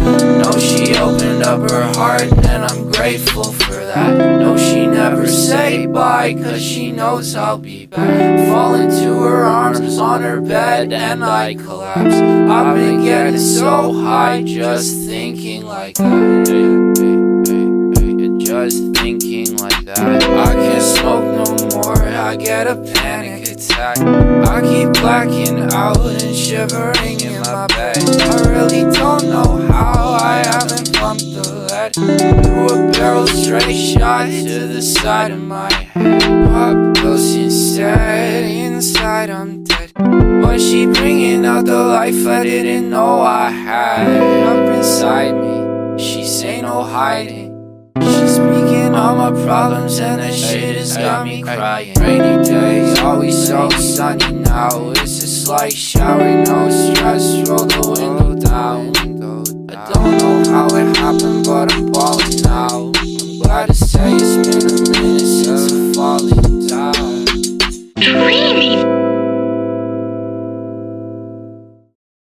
No, she opened up her heart and I'm grateful for that. No, she never say bye cause she knows I'll be back. Fall into her arms on her bed and I collapse. I've been getting so high just thinking like that. Just thinking like that. I can't smoke no more, I get a panic attack. I keep blacking out and shivering in my bed. I really don't know how I haven't pumped the lead through a barrel straight shot to the side of my head. Pop pills instead, inside I'm dead. But she bringing out the life I didn't know I had up inside me. She say no hiding. She's speaking all my problems and that shit has got me crying. Rainy days, always so sunny now. It's a slight shower, no stress, roll the window down. I don't know how it happened,